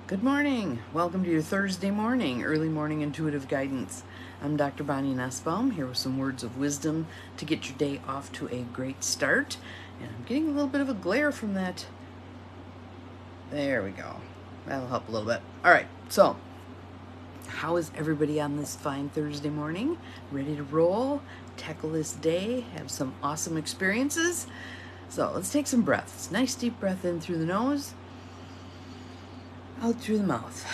Good morning. Welcome to your Thursday morning, early morning intuitive guidance. I'm Dr. Bonnie Nussbaum, here with some words of wisdom to get your day off to a great start. And I'm getting a little bit of a glare from that. There we go. That'll help a little bit. All right, so how is everybody on this fine Thursday morning? Ready to roll, tackle this day, have some awesome experiences? So let's take some breaths. Nice deep breath in through the nose. Out through the mouth,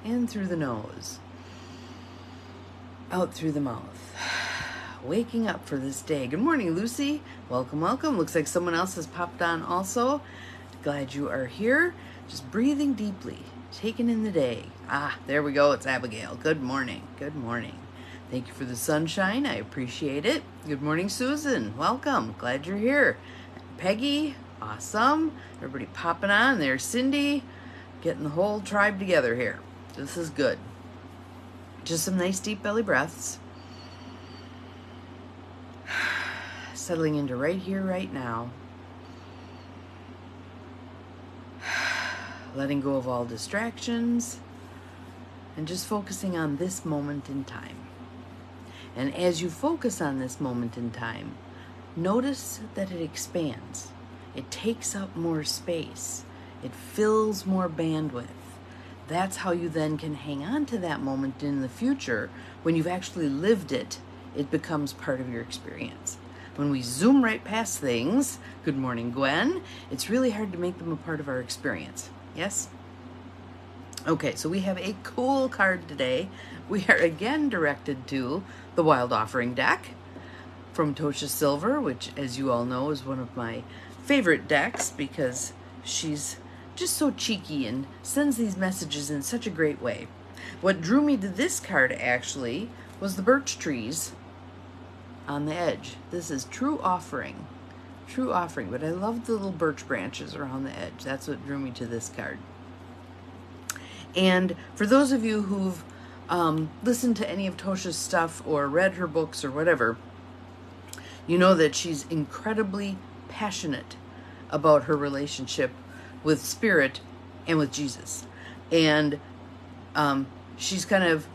in through the nose, out through the mouth. Waking up for this day. Good morning, Lucy. Welcome, welcome. Looks like someone else has popped on also. Glad you are here. Just breathing deeply, taking in the day. There we go. It's Abigail. Good morning. Good morning. Thank you for the sunshine. I appreciate it. Good morning, Susan. Welcome. Glad you're here. Peggy. Awesome. Everybody popping on. There's Cindy. Getting the whole tribe together here. This is good. Just some nice deep belly breaths. Settling into right here, right now. Letting go of all distractions. And just focusing on this moment in time. And as you focus on this moment in time, notice that it expands. It takes up more space. It fills more bandwidth. That's how you then can hang on to that moment in the future. When you've actually lived it, it becomes part of your experience. When we zoom right past things, good morning, Gwen, it's really hard to make them a part of our experience. Yes? Okay, so we have a cool card today. We are again directed to the Wild Offering deck from Tosha Silver, which, as you all know, is one of my favorite decks because she's just so cheeky and sends these messages in such a great way. What drew me to this card actually was the birch trees on the edge. This is true offering, but I love the little birch branches around the edge. That's what drew me to this card. And for those of you who've listened to any of Tosha's stuff or read her books or whatever, you know that she's incredibly passionate about her relationship with Spirit and with Jesus. And she's kind of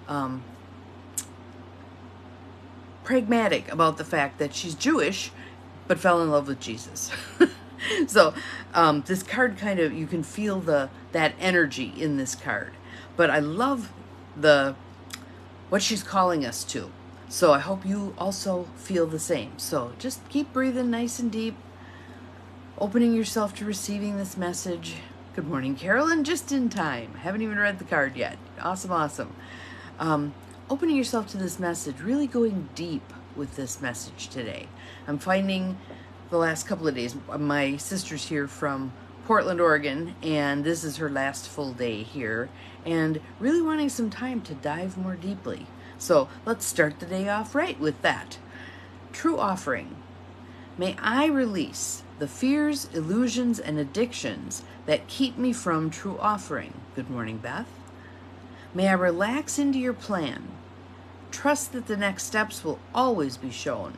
pragmatic about the fact that she's Jewish, but fell in love with Jesus. So this card kind of, you can feel that energy in this card. But I love what she's calling us to. So I hope you also feel the same. So just keep breathing nice and deep, opening yourself to receiving this message. Good morning, Carolyn, just in time. Haven't even read the card yet. Awesome, awesome. Opening yourself to this message, really going deep with this message today. I'm finding the last couple of days, my sister's here from Portland, Oregon, and this is her last full day here, and really wanting some time to dive more deeply. So let's start the day off right with that. True offering. May I release the fears, illusions, and addictions that keep me from true offering. Good morning, Beth. May I relax into your plan. Trust that the next steps will always be shown.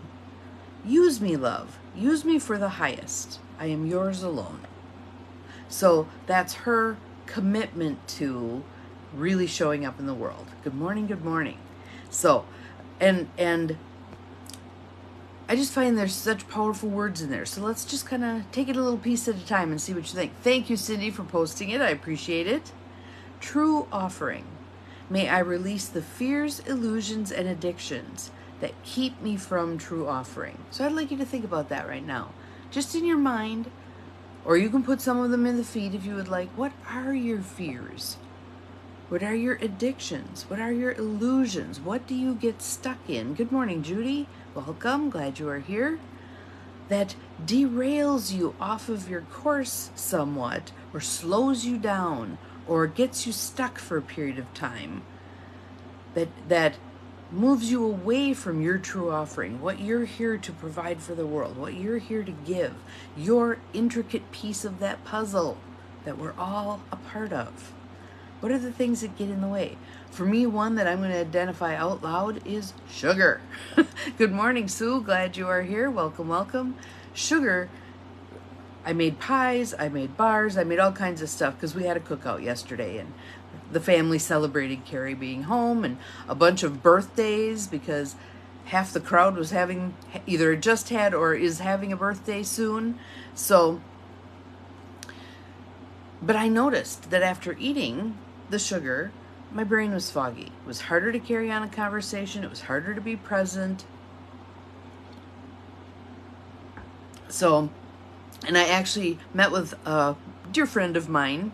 Use me, love. Use me for the highest. I am yours alone. So that's her commitment to really showing up in the world. Good morning, good morning. So, and I just find there's such powerful words in there. So let's just kind of take it a little piece at a time and see what you think. Thank you, Cindy, for posting it. I appreciate it. True offering. May I release the fears, illusions, and addictions that keep me from true offering. So I'd like you to think about that right now. Just in your mind, or you can put some of them in the feed if you would like. What are your fears? What are your addictions? What are your illusions? What do you get stuck in? Good morning, Judy. Welcome. Glad you are here. That derails you off of your course somewhat, or slows you down, or gets you stuck for a period of time. That moves you away from your true offering, what you're here to provide for the world, what you're here to give, your intricate piece of that puzzle that we're all a part of. What are the things that get in the way? For me, one that I'm going to identify out loud is sugar. Good morning, Sue. Glad you are here. Welcome, welcome. Sugar I made pies, I made bars, I made all kinds of stuff because we had a cookout yesterday, and the family celebrated Carrie being home, and a bunch of birthdays because half the crowd was having either just had or is having a birthday soon. So, but I noticed that after eating the sugar, my brain was foggy. It was harder to carry on a conversation. It was harder to be present. So, and I actually met with a dear friend of mine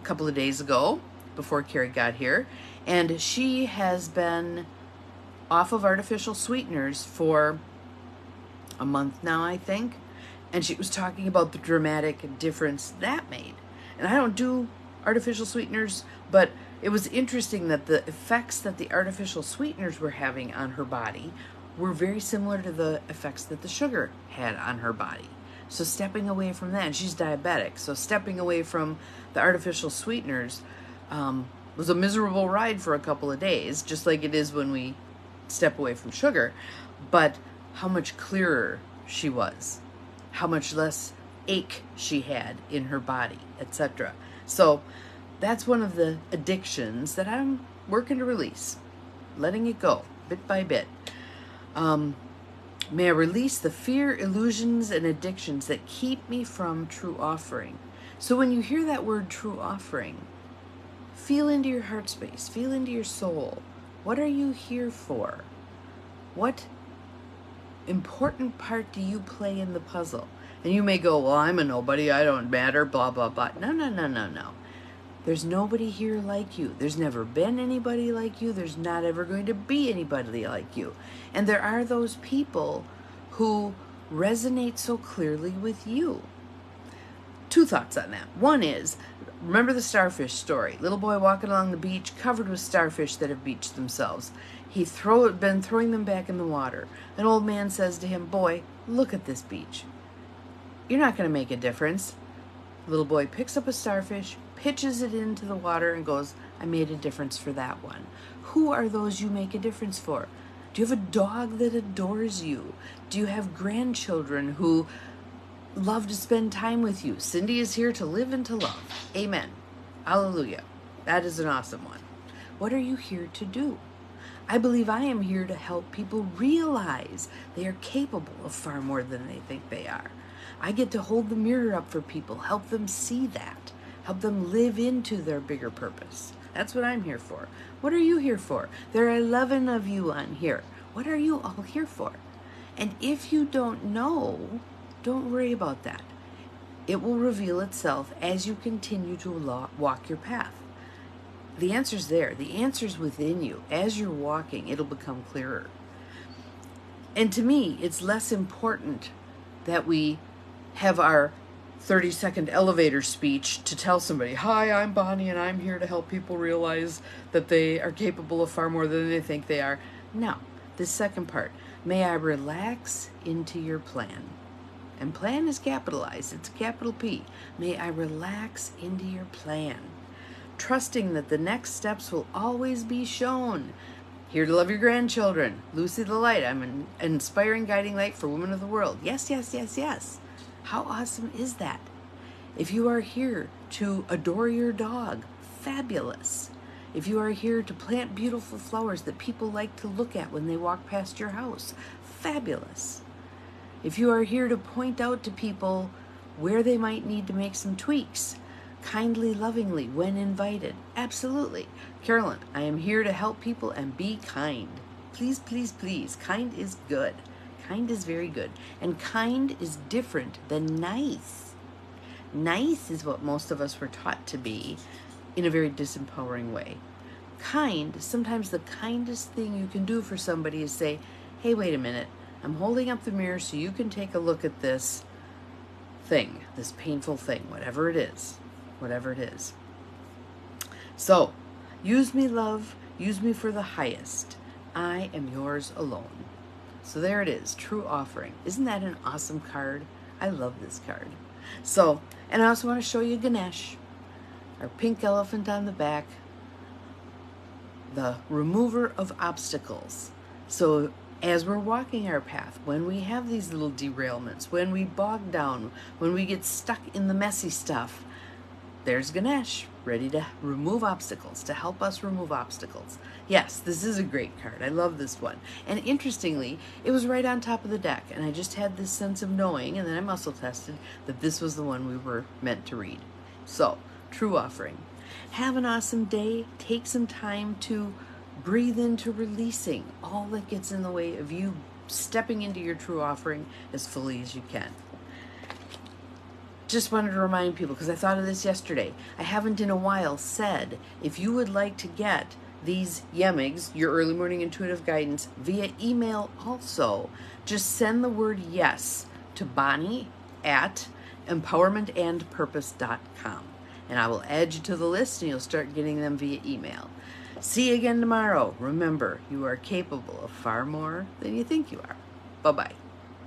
a couple of days ago before Carrie got here, and she has been off of artificial sweeteners for a month now, I think, and she was talking about the dramatic difference that made. And I don't do artificial sweeteners, but it was interesting that the effects that the artificial sweeteners were having on her body were very similar to the effects that the sugar had on her body. So stepping away from that, and she's diabetic, so stepping away from the artificial sweeteners was a miserable ride for a couple of days, just like it is when we step away from sugar. But how much clearer she was, how much less ache she had in her body, etc. So that's one of the addictions that I'm working to release, letting it go bit by bit. May I release the fear, illusions, and addictions that keep me from true offering. So when you hear that word true offering, feel into your heart space, feel into your soul. What are you here for? What important part do you play in the puzzle? And you may go, well, I'm a nobody, I don't matter, blah, blah, blah. No, no, no, no, no. There's nobody here like you. There's never been anybody like you. There's not ever going to be anybody like you. And there are those people who resonate so clearly with you. Two thoughts on that. One is, remember the starfish story. Little boy walking along the beach covered with starfish that have beached themselves. He been throwing them back in the water. An old man says to him, boy, look at this beach. You're not going to make a difference. Little boy picks up a starfish, pitches it into the water, and goes, I made a difference for that one. Who are those you make a difference for? Do you have a dog that adores you? Do you have grandchildren who love to spend time with you? Cindy is here to live and to love. Amen. Hallelujah. That is an awesome one. What are you here to do? I believe I am here to help people realize they are capable of far more than they think they are. I get to hold the mirror up for people, help them see that, help them live into their bigger purpose. That's what I'm here for. What are you here for? There are 11 of you on here. What are you all here for? And if you don't know, don't worry about that. It will reveal itself as you continue to walk your path. The answer's there. The answer's within you. As you're walking, it'll become clearer. And to me, it's less important that we have our 30-second elevator speech to tell somebody, hi, I'm Bonnie, and I'm here to help people realize that they are capable of far more than they think they are. No, this second part, may I relax into your plan. And plan is capitalized. It's a capital P. May I relax into your plan. Trusting that the next steps will always be shown. Here to love your grandchildren. Lucy the Light. I'm an inspiring guiding light for women of the world. Yes, yes, yes, yes. How awesome is that? If you are here to adore your dog, fabulous. If you are here to plant beautiful flowers that people like to look at when they walk past your house, fabulous. If you are here to point out to people where they might need to make some tweaks, kindly, lovingly, when invited, absolutely. Carolyn, I am here to help people and be kind. Please, please, please. Kind is good. Kind is very good. And kind is different than nice. Nice is what most of us were taught to be in a very disempowering way. Kind, sometimes the kindest thing you can do for somebody is say, hey, wait a minute. I'm holding up the mirror so you can take a look at this thing, this painful thing, whatever it is. Whatever it is. So, use me, love. Use me for the highest. I am yours alone. So there it is, true offering. Isn't that an awesome card? I love this card. So, and I also want to show you Ganesh, our pink elephant on the back, the remover of obstacles. So as we're walking our path, when we have these little derailments, when we bog down, when we get stuck in the messy stuff, there's Ganesh, ready to remove obstacles, to help us remove obstacles. Yes, this is a great card. I love this one. And interestingly, it was right on top of the deck, and I just had this sense of knowing, and then I muscle tested, that this was the one we were meant to read. So, true offering. Have an awesome day. Take some time to breathe into releasing all that gets in the way of you stepping into your true offering as fully as you can. Just wanted to remind people, because I thought of this yesterday, I haven't in a while said, if you would like to get these YEMIGs, your early morning intuitive guidance, via email also, just send the word yes to Bonnie@empowermentandpurpose.com, and I will add you to the list and you'll start getting them via email. See you again tomorrow. Remember, you are capable of far more than you think you are. Bye-bye.